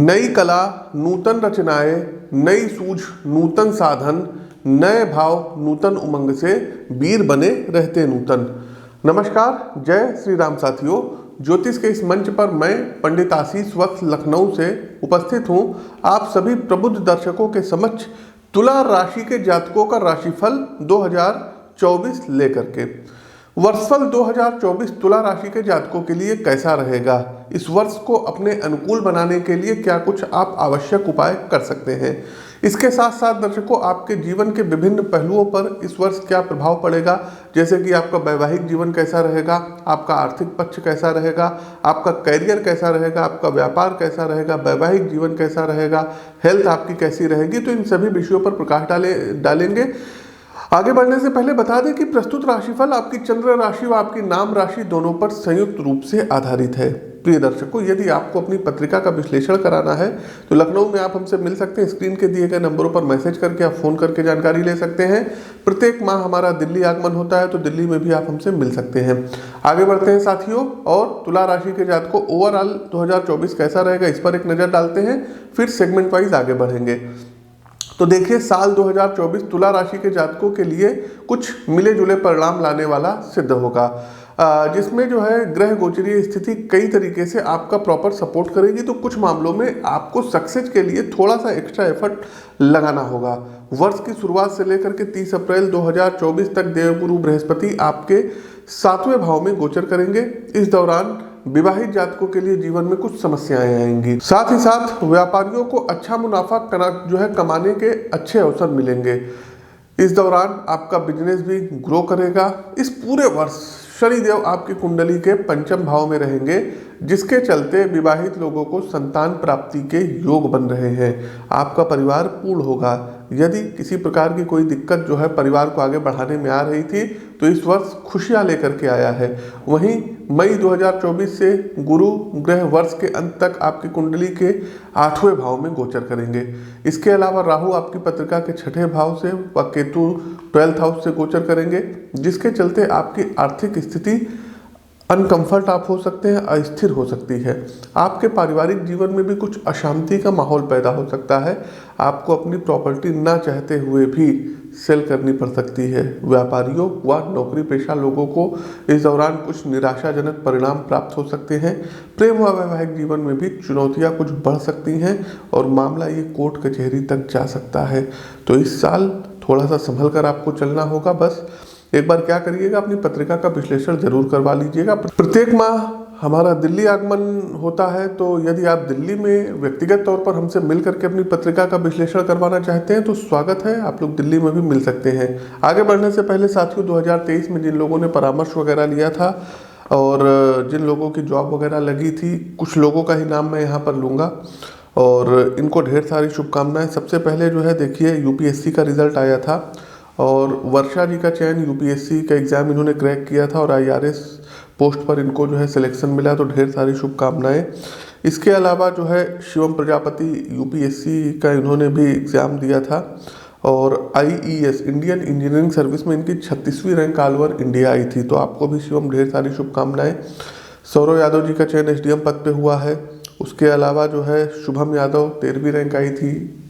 नई कला नूतन रचनाएं, नई सूझ नूतन साधन, नए भाव नूतन उमंग से वीर बने रहते नूतन। नमस्कार, जय श्री राम साथियों। ज्योतिष के इस मंच पर मैं पंडित आशीष वत्स लखनऊ से उपस्थित हूं। आप सभी प्रबुद्ध दर्शकों के समक्ष तुला राशि के जातकों का राशिफल 2024 लेकर के। वर्षफल 2024 तुला राशि के जातकों के लिए कैसा रहेगा, इस वर्ष को अपने अनुकूल बनाने के लिए क्या कुछ आप आवश्यक उपाय कर सकते हैं। इसके साथ साथ दर्शकों, आपके जीवन के विभिन्न पहलुओं पर इस वर्ष क्या प्रभाव पड़ेगा, जैसे कि आपका वैवाहिक जीवन कैसा रहेगा, आपका आर्थिक पक्ष कैसा रहेगा, आपका करियर कैसा रहेगा, आपका व्यापार कैसा रहेगा, वैवाहिक जीवन कैसा रहेगा, हेल्थ आपकी कैसी रहेगी। तो इन सभी विषयों पर प्रकाश डालेंगे। आगे बढ़ने से पहले बता दें कि प्रस्तुत राशिफल आपकी चंद्र राशि व आपकी नाम राशि दोनों पर संयुक्त रूप से आधारित है। प्रिय दर्शकों, यदि आपको अपनी पत्रिका का विश्लेषण कराना है तो लखनऊ में आप हमसे मिल सकते हैं। स्क्रीन के दिए गए नंबरों पर मैसेज करके आप फोन करके जानकारी ले सकते हैं। प्रत्येक माह हमारा दिल्ली आगमन होता है, तो दिल्ली में भी आप हमसे मिल सकते हैं। आगे बढ़ते हैं साथियों, और तुला राशि के जातकों ओवरऑल 2024 कैसा रहेगा, इस पर एक नजर डालते हैं, फिर सेगमेंट वाइज आगे बढ़ेंगे। तो देखिए, साल 2024 तुला राशि के जातकों के लिए कुछ मिले जुले परिणाम लाने वाला सिद्ध होगा, जिसमें जो है ग्रह गोचरीय स्थिति कई तरीके से आपका प्रॉपर सपोर्ट करेगी। तो कुछ मामलों में आपको सक्सेस के लिए थोड़ा सा एक्स्ट्रा एफर्ट लगाना होगा। वर्ष की शुरुआत से लेकर के 30 अप्रैल 2024 तक देवगुरु बृहस्पति आपके 7वें भाव में गोचर करेंगे। इस दौरान विवाहित जातकों के लिए जीवन में कुछ समस्याएं आएंगी। साथ ही साथ व्यापारियों को अच्छा मुनाफा कमाने के अच्छे अवसर मिलेंगे। इस दौरान आपका बिजनेस भी ग्रो करेगा। इस पूरे वर्ष शनिदेव आपकी कुंडली के 5वें भाव में रहेंगे, जिसके चलते विवाहित लोगों को संतान प्राप्ति के योग बन रहे हैं। आपका परिवार पूर्ण होगा। यदि किसी प्रकार की कोई दिक्कत जो है परिवार को आगे बढ़ाने में आ रही थी, तो इस वर्ष खुशियां लेकर के आया है। वहीं मई 2024 से गुरु ग्रह वर्ष के अंत तक आपकी कुंडली के 8वें भाव में गोचर करेंगे। इसके अलावा राहु आपकी पत्रिका के 6ठे भाव से व केतु 12th हाउस से गोचर करेंगे, जिसके चलते आपकी आर्थिक स्थिति अनकंफर्ट आप हो सकते हैं, अस्थिर हो सकती है। आपके पारिवारिक जीवन में भी कुछ अशांति का माहौल पैदा हो सकता है। आपको अपनी प्रॉपर्टी ना चाहते हुए भी सेल करनी पड़ सकती है। व्यापारियों व नौकरी पेशा लोगों को इस दौरान कुछ निराशाजनक परिणाम प्राप्त हो सकते हैं। प्रेम व वैवाहिक जीवन में भी चुनौतियां कुछ बढ़ सकती हैं और मामला ये कोर्ट कचहरी तक जा सकता है। तो इस साल थोड़ा सा संभल कर आपको चलना होगा। बस एक बार क्या करिएगा, अपनी पत्रिका का विश्लेषण जरूर करवा लीजिएगा। प्रत्येक माह हमारा दिल्ली आगमन होता है, तो यदि आप दिल्ली में व्यक्तिगत तौर पर हमसे मिल करके अपनी पत्रिका का विश्लेषण करवाना चाहते हैं तो स्वागत है, आप लोग दिल्ली में भी मिल सकते हैं। आगे बढ़ने से पहले साथियों, 2023 में जिन लोगों ने परामर्श वगैरह लिया था और जिन लोगों की जॉब वगैरह लगी थी, कुछ लोगों का ही नाम मैं यहाँ पर लूँगा और इनको ढेर सारी शुभकामनाएं। सबसे पहले जो है देखिए, यूपीएससी का रिजल्ट आया था और वर्षा जी का चयन यूपीएससी का एग्ज़ाम इन्होंने क्रैक किया था और आईआरएस पोस्ट पर इनको जो है सिलेक्शन मिला, तो ढेर सारी शुभकामनाएं। इसके अलावा जो है शिवम प्रजापति यूपीएससी का इन्होंने भी एग्ज़ाम दिया था और आईईएस इंडियन इंजीनियरिंग सर्विस में इनकी 36वीं रैंक ऑल ओवर इंडिया आई थी, तो आपको भी शिवम ढेर सारी शुभकामनाएं। सौरव यादव जी का चयन एसडीएम पद पे हुआ है। उसके अलावा जो है शुभम यादव 13वीं रैंक आई थी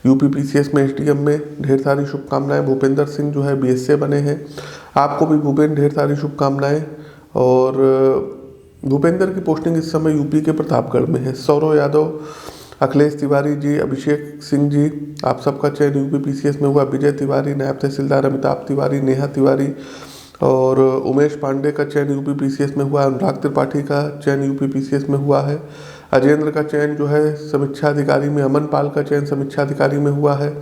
यूपीपीसीएस में एसडीएम में, ढेर सारी शुभकामनाएं। भूपेंद्र सिंह जो है बीएसए बने हैं, आपको भी भूपेंद्र ढेर सारी शुभकामनाएं। और भूपेंद्र की पोस्टिंग इस समय यूपी के प्रतापगढ़ में है। सौरव यादव, अखिलेश तिवारी जी, अभिषेक सिंह जी, आप सबका चयन यूपीपीसीएस में हुआ। विजय तिवारी, नायब तहसीलदार अमिताभ तिवारी, नेहा तिवारी और उमेश पांडे का चयन यूपीपीसीएस में हुआ। अनुराग त्रिपाठी का चयन यूपीपीसीएस में हुआ है। अजेंद्र का चयन जो है समीक्षा अधिकारी में, अमन पाल का चयन समीक्षा अधिकारी में हुआ है।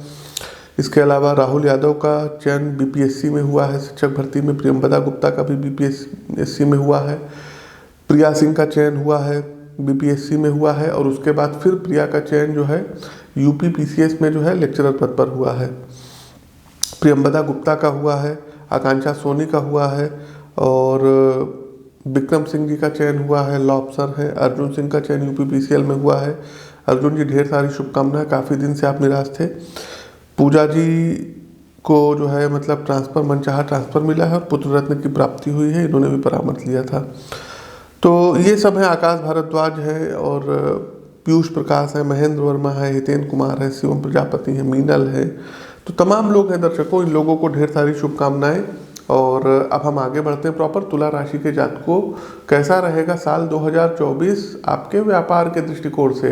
इसके अलावा राहुल यादव का चयन बीपीएससी में हुआ है शिक्षक भर्ती में। प्रियंबदा गुप्ता का भी बीपीएससी में हुआ है। प्रिया सिंह का चयन हुआ है, बीपीएससी में हुआ है। और उसके बाद फिर प्रिया का चयन जो है यूपीपीसीएस में जो है लेक्चरर पद पर हुआ है। प्रियंबदा गुप्ता का हुआ है, आकांक्षा सोनी का हुआ है और विक्रम सिंह जी का चयन हुआ है, लॉ अफसर है। अर्जुन सिंह का चयन यूपीपीसीएल में हुआ है। अर्जुन जी ढेर सारी शुभकामनाएं, काफ़ी दिन से आप निराश थे। पूजा जी को जो है मतलब ट्रांसफ़र, मनचाहा ट्रांसफ़र मिला है और पुत्र रत्न की प्राप्ति हुई है, इन्होंने भी परामर्श लिया था। तो ये सब है। आकाश भारद्वाज है और पीयूष प्रकाश है, महेंद्र वर्मा है, हितेन कुमार है, शिवम प्रजापति है, मीनल है, तो तमाम लोग हैं दर्शकों, इन लोगों को ढेर सारी शुभकामनाएं। और अब हम आगे बढ़ते हैं प्रॉपर तुला राशि के जातकों कैसा रहेगा साल 2024 आपके व्यापार के दृष्टिकोण से।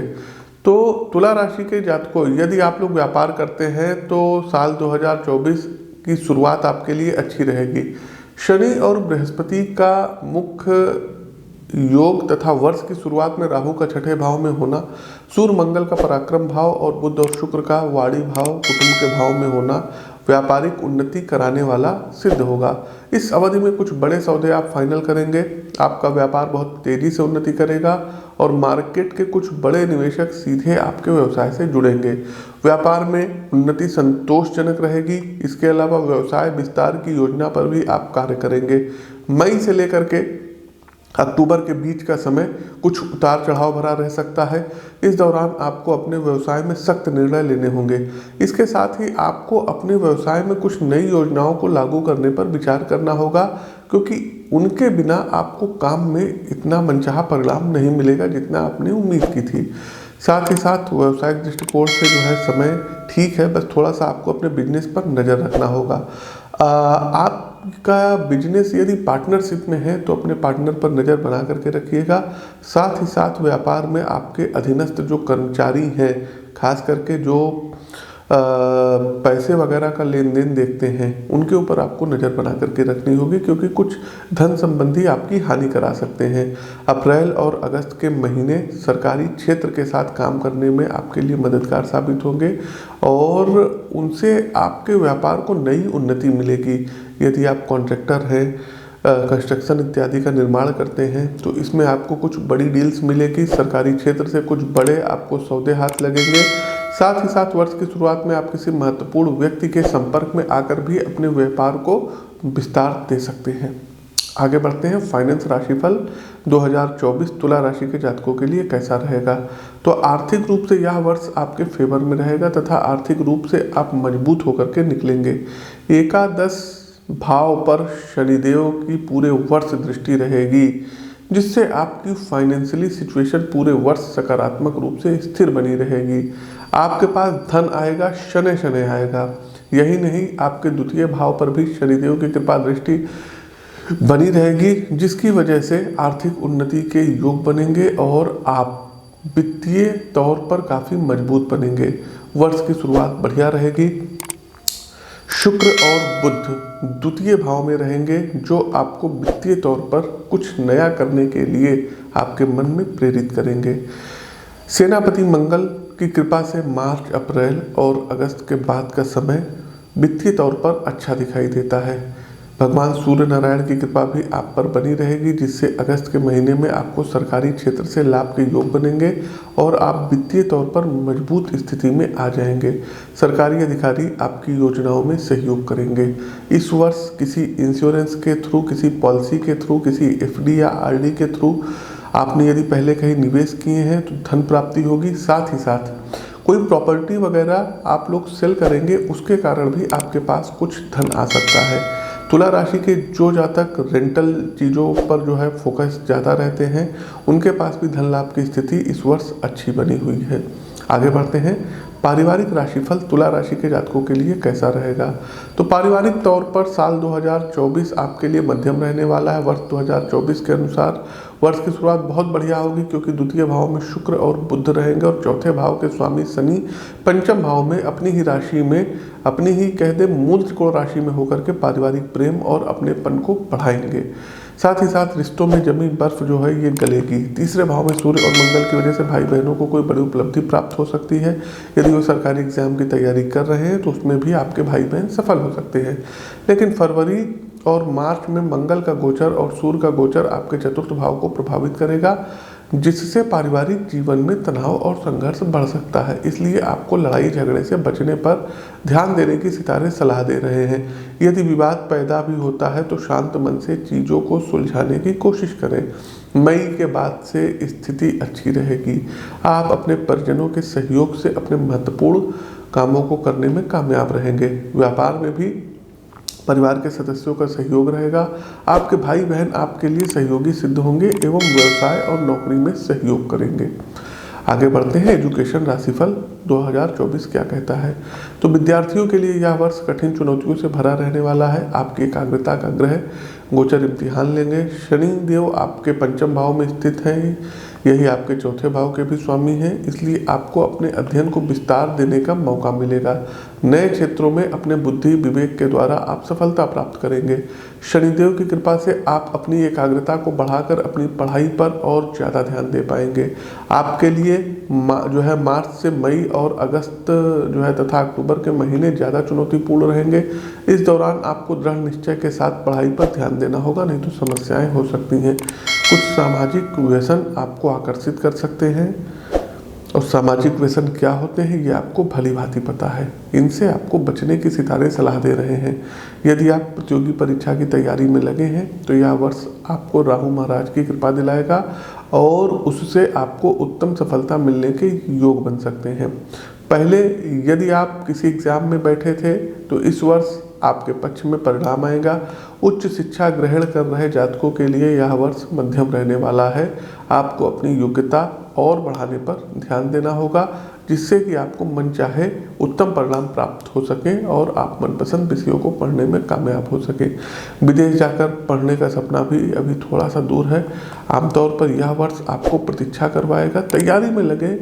तो तुला राशि के जातकों, यदि आप लोग व्यापार करते हैं तो साल 2024 की शुरुआत आपके लिए अच्छी रहेगी। शनि और बृहस्पति का मुख्य योग तथा वर्ष की शुरुआत में राहु का छठे भाव में होना, सूर्य मंगल का पराक्रम भाव और बुध और शुक्र का वाणी भाव कुटुंब के भाव में होना व्यापारिक उन्नति कराने वाला सिद्ध होगा। इस अवधि में कुछ बड़े सौदे आप फाइनल करेंगे, आपका व्यापार बहुत तेजी से उन्नति करेगा और मार्केट के कुछ बड़े निवेशक सीधे आपके व्यवसाय से जुड़ेंगे। व्यापार में उन्नति संतोषजनक रहेगी। इसके अलावा व्यवसाय विस्तार की योजना पर भी आप कार्य करेंगे। मई से लेकर के अक्टूबर के बीच का समय कुछ उतार चढ़ाव भरा रह सकता है। इस दौरान आपको अपने व्यवसाय में सख्त निर्णय लेने होंगे। इसके साथ ही आपको अपने व्यवसाय में कुछ नई योजनाओं को लागू करने पर विचार करना होगा, क्योंकि उनके बिना आपको काम में इतना मनचाहा परिणाम नहीं मिलेगा जितना आपने उम्मीद की थी। साथ ही साथ व्यवसायिक दृष्टिकोण से जो है समय ठीक है, बस थोड़ा सा आपको अपने बिजनेस पर नज़र रखना होगा। आपका बिजनेस यदि पार्टनरशिप में है तो अपने पार्टनर पर नज़र बना करके रखिएगा। साथ ही साथ व्यापार में आपके अधीनस्थ जो कर्मचारी हैं, खास करके जो पैसे वगैरह का लेन देन देखते हैं, उनके ऊपर आपको नज़र बना करके रखनी होगी, क्योंकि कुछ धन संबंधी आपकी हानि करा सकते हैं। अप्रैल और अगस्त के महीने सरकारी क्षेत्र के साथ काम करने में आपके लिए मददगार साबित होंगे और उनसे आपके व्यापार को नई उन्नति मिलेगी। यदि आप कॉन्ट्रैक्टर हैं, कंस्ट्रक्शन इत्यादि का निर्माण करते हैं, तो इसमें आपको कुछ बड़ी डील्स मिलेगी। सरकारी क्षेत्र से कुछ बड़े आपको सौदे हाथ लगेंगे। साथ ही साथ वर्ष की शुरुआत में आप किसी महत्वपूर्ण व्यक्ति के संपर्क में आकर भी अपने व्यापार को विस्तार दे सकते हैं। आगे बढ़ते हैं फाइनेंस राशिफल 2024 तुला राशि के जातकों के लिए कैसा रहेगा। तो आर्थिक रूप से यह वर्ष आपके फेवर में रहेगा तथा आर्थिक रूप से आप मजबूत होकर के निकलेंगे। एकादश भाव पर शनिदेव की पूरे वर्ष दृष्टि रहेगी, जिससे आपकी फाइनेंशियली सिचुएशन पूरे वर्ष सकारात्मक रूप से स्थिर बनी रहेगी। आपके पास धन आएगा, शनै शनै आएगा। यही नहीं, आपके द्वितीय भाव पर भी शनिदेव की कृपा दृष्टि बनी रहेगी, जिसकी वजह से आर्थिक उन्नति के योग बनेंगे और आप वित्तीय तौर पर काफ़ी मजबूत बनेंगे। वर्ष की शुरुआत बढ़िया रहेगी। शुक्र और बुध द्वितीय भाव में रहेंगे, जो आपको वित्तीय तौर पर कुछ नया करने के लिए आपके मन में प्रेरित करेंगे। सेनापति मंगल की कृपा से मार्च, अप्रैल और अगस्त के बाद का समय वित्तीय तौर पर अच्छा दिखाई देता है। भगवान सूर्य नारायण की कृपा भी आप पर बनी रहेगी, जिससे अगस्त के महीने में आपको सरकारी क्षेत्र से लाभ के योग बनेंगे और आप वित्तीय तौर पर मजबूत स्थिति में आ जाएंगे। सरकारी अधिकारी आपकी योजनाओं में सहयोग करेंगे। इस वर्ष किसी इंश्योरेंस के थ्रू, किसी पॉलिसी के थ्रू, किसी एफडी या आरडी के थ्रू आपने यदि पहले कहीं निवेश किए हैं तो धन प्राप्ति होगी। साथ ही साथ कोई प्रॉपर्टी वगैरह आप लोग सेल करेंगे, उसके कारण भी आपके पास कुछ धन आ सकता है। तुला राशि के जो जातक रेंटल चीज़ों पर जो है फोकस ज़्यादा रहते हैं, उनके पास भी धन लाभ की स्थिति इस वर्ष अच्छी बनी हुई है। आगे बढ़ते हैं पारिवारिक राशिफल तुला राशि के जातकों के लिए कैसा रहेगा। तो पारिवारिक तौर पर साल 2024 आपके लिए मध्यम रहने वाला है। वर्ष 2024 के अनुसार वर्ष की शुरुआत बहुत बढ़िया होगी, क्योंकि द्वितीय भाव में शुक्र और बुध रहेंगे और चौथे भाव के स्वामी शनि पंचम भाव में अपनी ही राशि में, अपनी ही कह दे मूल त्रिकोण राशि में होकर के पारिवारिक प्रेम और अपनेपन को बढ़ाएंगे। साथ ही साथ रिश्तों में जमी बर्फ जो है ये गलेगी। तीसरे भाव में सूर्य और मंगल की वजह से भाई बहनों को कोई बड़ी उपलब्धि प्राप्त हो सकती है। यदि वो सरकारी एग्जाम की तैयारी कर रहे हैं तो उसमें भी आपके भाई बहन सफल हो सकते हैं। लेकिन फरवरी और मार्च में मंगल का गोचर और सूर्य का गोचर आपके चतुर्थ भाव को प्रभावित करेगा, जिससे पारिवारिक जीवन में तनाव और संघर्ष बढ़ सकता है। इसलिए आपको लड़ाई झगड़े से बचने पर ध्यान देने की सितारे सलाह दे रहे हैं। यदि विवाद पैदा भी होता है तो शांत मन से चीज़ों को सुलझाने की कोशिश करें। मई के बाद से स्थिति अच्छी रहेगी। आप अपने परिजनों के सहयोग से अपने महत्वपूर्ण कामों को करने में कामयाब रहेंगे। व्यापार में भी परिवार के सदस्यों का सहयोग रहेगा। आपके भाई बहन आपके लिए सहयोगी सिद्ध होंगे एवं व्यवसाय और नौकरी में सहयोग करेंगे। आगे बढ़ते हैं, एजुकेशन राशिफल 2024 क्या कहता है। तो विद्यार्थियों के लिए यह वर्ष कठिन चुनौतियों से भरा रहने वाला है। आपकी एकाग्रता का ग्रह गोचर इम्तिहान लेंगे। शनि देव आपके पंचम भाव में स्थित हैं, यही आपके चौथे भाव के भी स्वामी हैं, इसलिए आपको अपने अध्ययन को विस्तार देने का मौका मिलेगा। नए क्षेत्रों में अपने बुद्धि विवेक के द्वारा आप सफलता प्राप्त करेंगे। शनिदेव की कृपा से आप अपनी एकाग्रता को बढ़ाकर अपनी पढ़ाई पर और ज़्यादा ध्यान दे पाएंगे। आपके लिए जो है मार्च से मई और अगस्त जो है तथा अक्टूबर के महीने ज़्यादा चुनौतीपूर्ण रहेंगे। इस दौरान आपको दृढ़ निश्चय के साथ पढ़ाई पर ध्यान देना होगा, नहीं तो समस्याएं हो सकती हैं। कुछ सामाजिक व्यसन आपको आकर्षित कर सकते हैं, और सामाजिक व्यसन क्या होते हैं ये आपको भली भांति पता है। इनसे आपको बचने की सितारे सलाह दे रहे हैं। यदि आप प्रतियोगी परीक्षा की तैयारी में लगे हैं तो यह वर्ष आपको राहु महाराज की कृपा दिलाएगा और उससे आपको उत्तम सफलता मिलने के योग बन सकते हैं। पहले यदि आप किसी एग्जाम में बैठे थे तो इस वर्ष आपके पक्ष में परिणाम आएगा। उच्च शिक्षा ग्रहण कर रहे जातकों के लिए यह वर्ष मध्यम रहने वाला है। आपको अपनी योग्यता और बढ़ाने पर ध्यान देना होगा, जिससे कि आपको मनचाहे उत्तम परिणाम प्राप्त हो सके और आप मनपसंद विषयों को पढ़ने में कामयाब हो सके। विदेश जाकर पढ़ने का सपना भी अभी थोड़ा सा दूर है। आमतौर पर यह वर्ष आपको प्रतीक्षा करवाएगा। तैयारी में लगे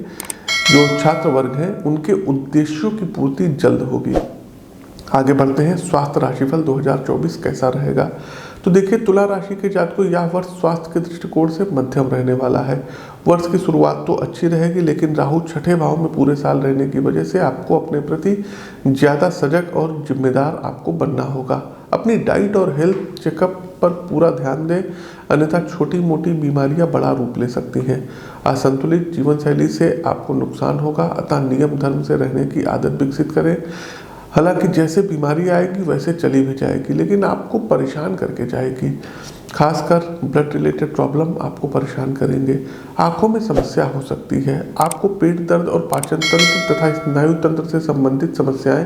जो छात्र वर्ग हैं उनके उद्देश्यों की पूर्ति जल्द होगी। आगे बढ़ते हैं, स्वास्थ्य राशिफल 2024 कैसा रहेगा। तो देखिए, तुला राशि के जातकों यह वर्ष स्वास्थ्य के दृष्टिकोण से मध्यम रहने वाला है। वर्ष की शुरुआत तो अच्छी रहेगी, लेकिन राहु छठे भाव में पूरे साल रहने की वजह से आपको अपने प्रति ज़्यादा सजग और जिम्मेदार आपको बनना होगा। अपनी डाइट और हेल्थ चेकअप पर पूरा ध्यान दें, अन्यथा छोटी मोटी बीमारियां बड़ा रूप ले सकती हैं। असंतुलित जीवन शैली से आपको नुकसान होगा, अतः नियम धर्म से रहने की आदत विकसित करें। हालांकि जैसे बीमारी आएगी वैसे चली भी जाएगी, लेकिन आपको परेशान करके जाएगी। खासकर ब्लड रिलेटेड प्रॉब्लम आपको परेशान करेंगे। आंखों में समस्या हो सकती है। आपको पेट दर्द और पाचन तंत्र तथा स्नायु तंत्र से संबंधित समस्याएं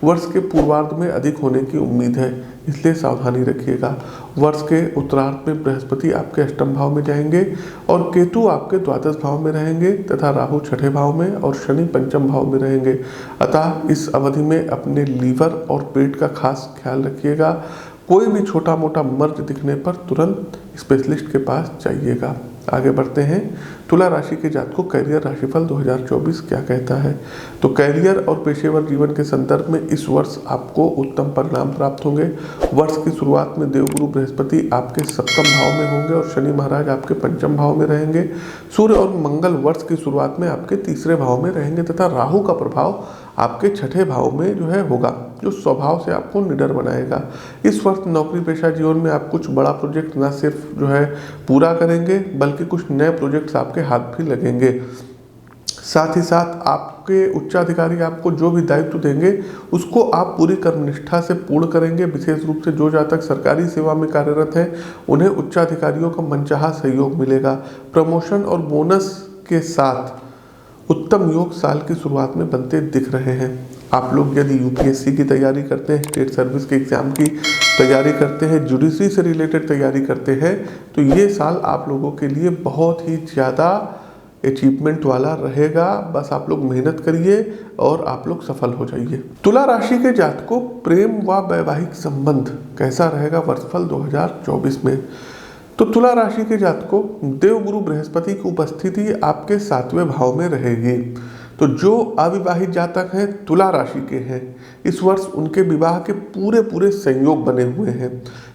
वर्ष के पूर्वार्ध में अधिक होने की उम्मीद है, इसलिए सावधानी रखिएगा। वर्ष के उत्तरार्ध में बृहस्पति आपके अष्टम भाव में जाएंगे और केतु आपके द्वादश भाव में रहेंगे तथा राहु छठे भाव में और शनि पंचम भाव में रहेंगे। अतः इस अवधि में अपने लीवर और पेट का खास ख्याल रखिएगा। कोई भी छोटा मोटा मर्ज दिखने पर तुरंत स्पेशलिस्ट के पास जाइएगा। आगे बढ़ते हैं, तुला राशि के जातकों करियर राशिफल 2024 क्या कहता है। तो करियर और पेशेवर जीवन के संदर्भ में इस वर्ष आपको उत्तम परिणाम प्राप्त होंगे। वर्ष की शुरुआत में देवगुरु बृहस्पति आपके सप्तम भाव में होंगे और शनि महाराज आपके पंचम भाव में रहेंगे। सूर्य और मंगल वर्ष की शुरुआत में आपके तीसरे भाव में रहेंगे तथा राहु का प्रभाव आपके छठे भाव में जो है होगा, जो स्वभाव से आपको निडर बनाएगा। इस वर्ष नौकरी पेशा जीवन में आप कुछ बड़ा प्रोजेक्ट न सिर्फ जो है पूरा करेंगे, बल्कि कुछ नए प्रोजेक्ट्स आपके हाथ भी लगेंगे। साथ ही साथ आपके उच्चाधिकारी आपको जो भी दायित्व देंगे उसको आप पूरी कर्मनिष्ठा से पूर्ण करेंगे। विशेष रूप से जो जातक सरकारी सेवा में कार्यरत हैं उन्हें उच्चाधिकारियों का मनचाहा सहयोग मिलेगा। प्रमोशन और बोनस के साथ उत्तम योग साल की शुरुआत में बनते दिख रहे हैं। आप लोग यदि यूपीएससी की तैयारी करते हैं, स्टेट सर्विस के एग्जाम की तैयारी करते हैं, जुडिशरी से रिलेटेड तैयारी करते हैं, तो ये साल आप लोगों के लिए बहुत ही ज़्यादा अचीवमेंट वाला रहेगा। बस आप लोग मेहनत करिए और आप लोग सफल हो जाइए। तुला राशि के जातकों प्रेम व वैवाहिक संबंध कैसा रहेगा वर्षफल 2024 में। तो तुला राशि के जातकों देवगुरु बृहस्पति की उपस्थिति आपके 7वें भाव में रहेगी। तो जो अविवाहित जातक हैं, तुला राशि के हैं, इस वर्ष उनके विवाह के पूरे संयोग बने हुए हैं।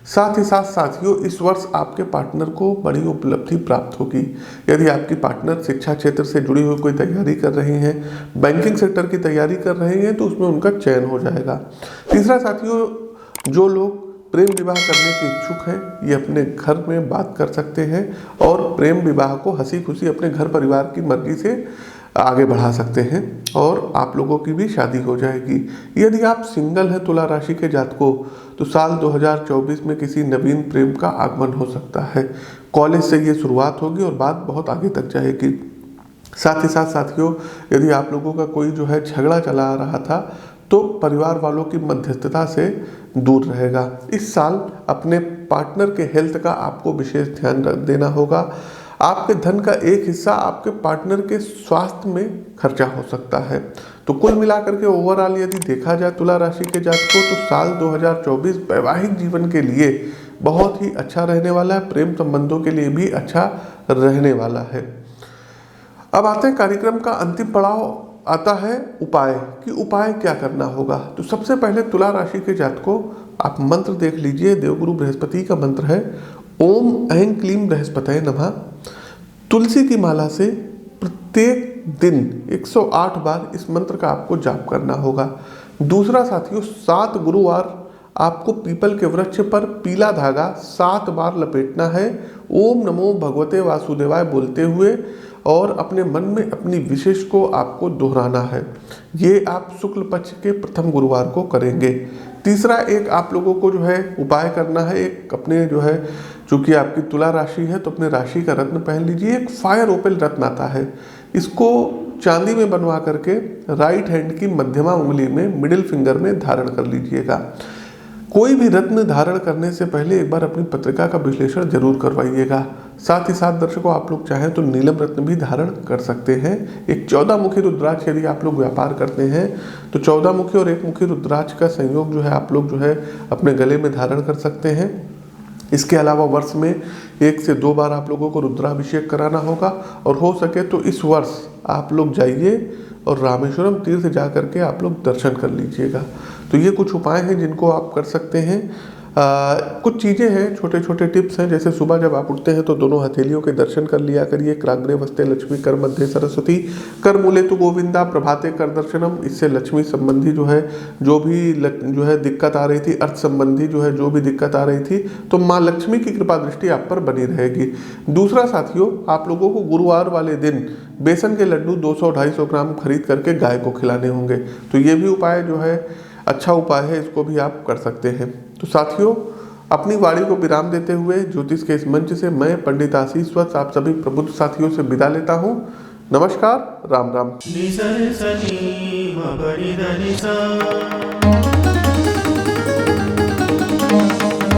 साथ ही साथ साथियों, इस वर्ष आपके पार्टनर को बड़ी उपलब्धि प्राप्त होगी। यदि आपकी पार्टनर शिक्षा क्षेत्र से जुड़ी हुई कोई तैयारी कर रहे हैं, बैंकिंग सेक्टर की तैयारी कर रहे हैं, तो उसमें उनका चयन हो जाएगा। तीसरा साथियों, जो लोग प्रेम विवाह करने के इच्छुक हैं, ये अपने घर में बात कर सकते हैं और प्रेम विवाह को हंसी खुशी अपने घर परिवार की मर्जी से आगे बढ़ा सकते हैं और आप लोगों की भी शादी हो जाएगी। यदि आप सिंगल हैं तुला राशि के जातकों, तो साल 2024 में किसी नवीन प्रेम का आगमन हो सकता है। कॉलेज से ये शुरुआत होगी और बात बहुत आगे तक जाएगी। साथ ही साथ साथियों, यदि आप लोगों का कोई जो है झगड़ा चला आ रहा था तो परिवार वालों की मध्यस्थता से दूर रहेगा। इस साल अपने पार्टनर के हेल्थ का आपको विशेष ध्यान देना होगा। आपके धन का एक हिस्सा आपके पार्टनर के स्वास्थ्य में खर्चा हो सकता है। तो कुल मिलाकर के ओवरऑल यदि देखा जाए तुला राशि के जातकों, तो साल 2024 वैवाहिक जीवन के लिए बहुत ही अच्छा रहने वाला है, प्रेम संबंधों के लिए भी अच्छा रहने वाला है। अब आते हैं कार्यक्रम का अंतिम पड़ाव, आता है उपाय कि उपाय क्या करना होगा। तो सबसे पहले तुला राशि के जातकों, आप मंत्र देख लीजिए। देवगुरु बृहस्पति का मंत्र है ओम ऐं क्लीं बृहस्पतये नमः। तुलसी की माला से प्रत्येक दिन 108 बार इस मंत्र का आपको जाप करना होगा। दूसरा साथियों, 7 गुरुवार आपको पीपल के वृक्ष पर पीला धागा 7 बार लपेटना है, ओम नमो भगवते वासुदेवाय बोलते हुए, और अपने मन में अपनी विशेष को आपको दोहराना है। ये आप शुक्ल पक्ष के प्रथम गुरुवार को करेंगे। तीसरा एक आप लोगों को जो है उपाय करना है, एक अपने जो है, चूंकि आपकी तुला राशि है तो अपने राशि का रत्न पहन लीजिए। एक फायर ओपेल रत्न आता है, इसको चांदी में बनवा करके राइट हैंड की मध्यमा उंगली में मिडिल फिंगर में धारण कर लीजिएगा। कोई भी रत्न धारण करने से पहले एक बार अपनी पत्रिका का विश्लेषण जरूर करवाइएगा। साथ ही साथ दर्शकों, आप लोग चाहें तो नीलम रत्न भी धारण कर सकते हैं। एक 14 मुखी रुद्राक्ष यदि आप लोग व्यापार करते हैं तो 14 मुखी और 1 मुखी रुद्राक्ष का संयोग जो है आप लोग जो है अपने गले में धारण कर सकते हैं। इसके अलावा वर्ष में 1 से 2 बार आप लोगों को रुद्राभिषेक कराना होगा, और हो सके तो इस वर्ष आप लोग जाइए और रामेश्वरम तीर्थ जा करके आप लोग दर्शन कर लीजिएगा। तो ये कुछ उपाय हैं जिनको आप कर सकते हैं। कुछ चीज़ें हैं, छोटे छोटे टिप्स हैं, जैसे सुबह जब आप उठते हैं तो दोनों हथेलियों के दर्शन कर लिया करिए। क्राग्रे वस्ते लक्ष्मी, कर मध्य सरस्वती, कर मूले तु गोविंदा, प्रभाते कर दर्शनम। इससे लक्ष्मी संबंधी जो है दिक्कत आ रही थी, अर्थ संबंधी जो भी दिक्कत आ रही थी, तो माँ लक्ष्मी की कृपा दृष्टि आप पर बनी रहेगी। दूसरा साथियों, आप लोगों को गुरुवार वाले दिन बेसन के लड्डू 200-250 ग्राम खरीद करके गाय को खिलाने होंगे। तो ये भी उपाय जो है अच्छा उपाय है, इसको भी आप कर सकते हैं। तो साथियों, अपनी वाणी को विराम देते हुए ज्योतिष के इस मंच से मैं पंडित आशीष वत्स आप सभी प्रबुद्ध साथियों से विदा लेता हूँ। नमस्कार, राम राम।